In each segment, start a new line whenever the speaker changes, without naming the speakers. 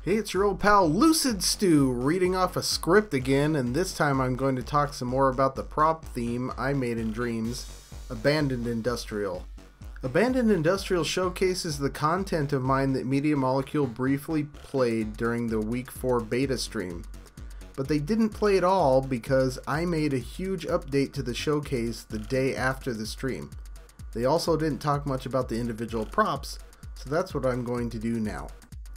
Hey, it's your old pal Lucid Stew reading off a script again, and this time I'm going to talk some more about the prop theme I made in Dreams, Abandoned Industrial. Abandoned Industrial showcases the content of mine that Media Molecule briefly played during the Week 4 beta stream. But they didn't play it all because I made a huge update to the showcase the day after the stream. They also didn't talk much about the individual props, so that's what I'm going to do now.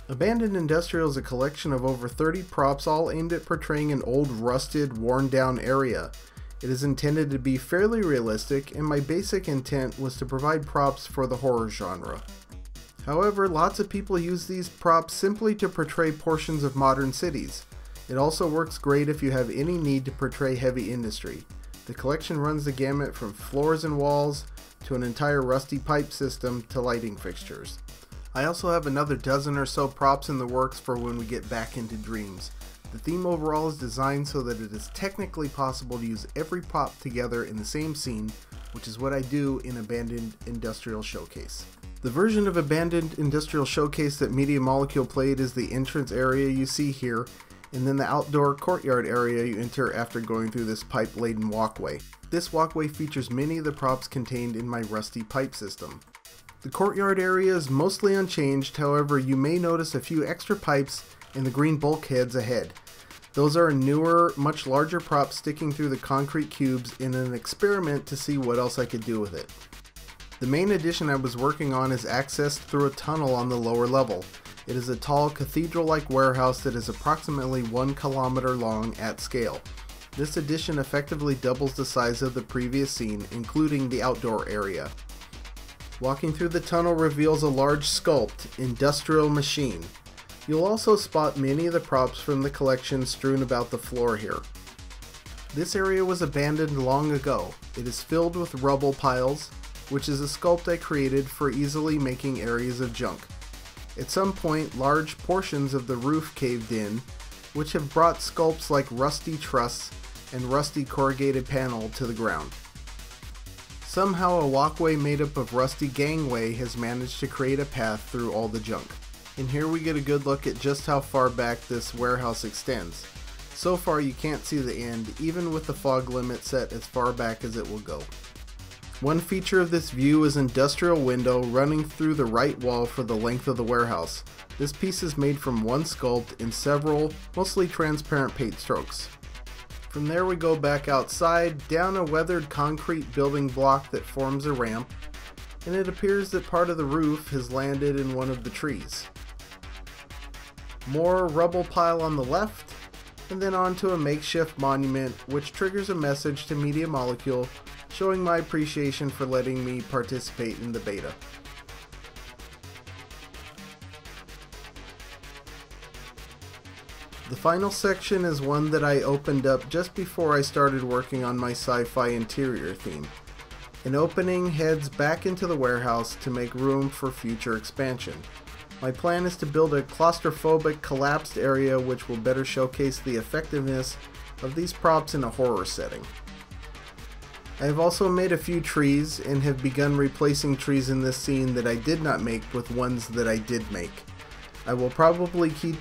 Abandoned Industrial is a collection of over 30 props all aimed at portraying an old, rusted, worn down area. It is intended to be fairly realistic, and my basic intent was to provide props for the horror genre. However, lots of people use these props simply to portray portions of modern cities. It also works great if you have any need to portray heavy industry. The collection runs the gamut from floors and walls to an entire rusty pipe system to lighting fixtures. I also have another dozen or so props in the works for when we get back into Dreams. The theme overall is designed so that it is technically possible to use every prop together in the same scene, which is what I do in Abandoned Industrial Showcase. The version of Abandoned Industrial Showcase that Media Molecule played is the entrance area you see here, and then the outdoor courtyard area you enter after going through this pipe-laden walkway. This walkway features many of the props contained in my rusty pipe system. The courtyard area is mostly unchanged, however you may notice a few extra pipes and the green bulkheads ahead. Those are newer, much larger props sticking through the concrete cubes in an experiment to see what else I could do with it. The main addition I was working on is accessed through a tunnel on the lower level. It is a tall cathedral-like warehouse that is approximately 1 kilometer long at scale. This addition effectively doubles the size of the previous scene, including the outdoor area. Walking through the tunnel reveals a large sculpt, industrial machine. You'll also spot many of the props from the collection strewn about the floor here. This area was abandoned long ago. It is filled with rubble piles, which is a sculpt I created for easily making areas of junk. At some point, large portions of the roof caved in, which have brought sculpts like rusty truss and rusty corrugated panel to the ground. Somehow a walkway made up of rusty gangway has managed to create a path through all the junk. And here we get a good look at just how far back this warehouse extends. So far you can't see the end, even with the fog limit set as far back as it will go. One feature of this view is an industrial window running through the right wall for the length of the warehouse. This piece is made from one sculpt in several, mostly transparent paint strokes. From there we go back outside, down a weathered concrete building block that forms a ramp, and it appears that part of the roof has landed in one of the trees. More rubble pile on the left, and then onto a makeshift monument which triggers a message to Media Molecule showing my appreciation for letting me participate in the beta. The final section is one that I opened up just before I started working on my sci-fi interior theme. An opening heads back into the warehouse to make room for future expansion. My plan is to build a claustrophobic collapsed area which will better showcase the effectiveness of these props in a horror setting. I have also made a few trees and have begun replacing trees in this scene that I did not make with ones that I did make. I will probably keep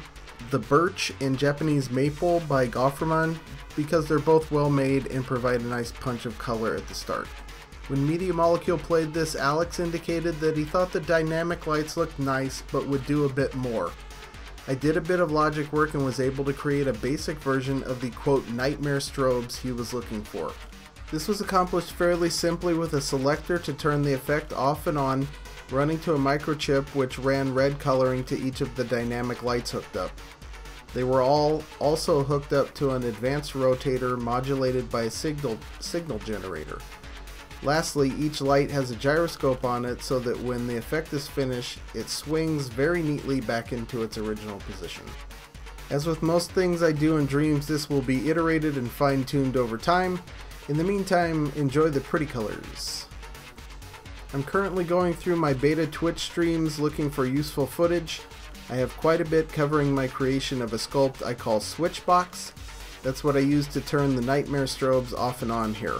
the birch and Japanese maple by Gofferman because they're both well made and provide a nice punch of color at the start. When Media Molecule played this, Alex indicated that he thought the dynamic lights looked nice but would do a bit more. I did a bit of logic work and was able to create a basic version of the quote nightmare strobes he was looking for. This was accomplished fairly simply with a selector to turn the effect off and on, running to a microchip which ran red coloring to each of the dynamic lights hooked up. They were all also hooked up to an advanced rotator modulated by a signal generator. Lastly, each light has a gyroscope on it so that when the effect is finished, it swings very neatly back into its original position. As with most things I do in Dreams, this will be iterated and fine-tuned over time. In the meantime, enjoy the pretty colors. I'm currently going through my beta Twitch streams looking for useful footage. I have quite a bit covering my creation of a sculpt I call Switchbox. That's what I use to turn the nightmare strobes off and on here.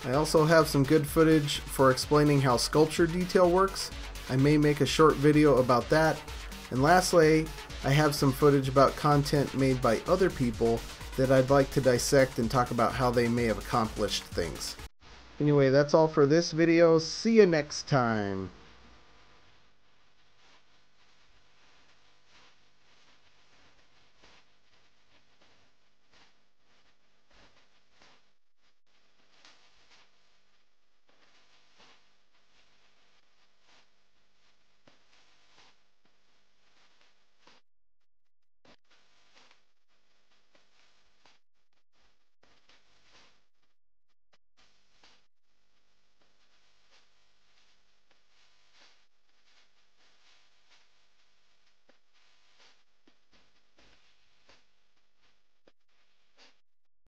I also have some good footage for explaining how sculpture detail works. I may make a short video about that. And lastly, I have some footage about content made by other people that I'd like to dissect and talk about how they may have accomplished things. Anyway, that's all for this video. See you next time.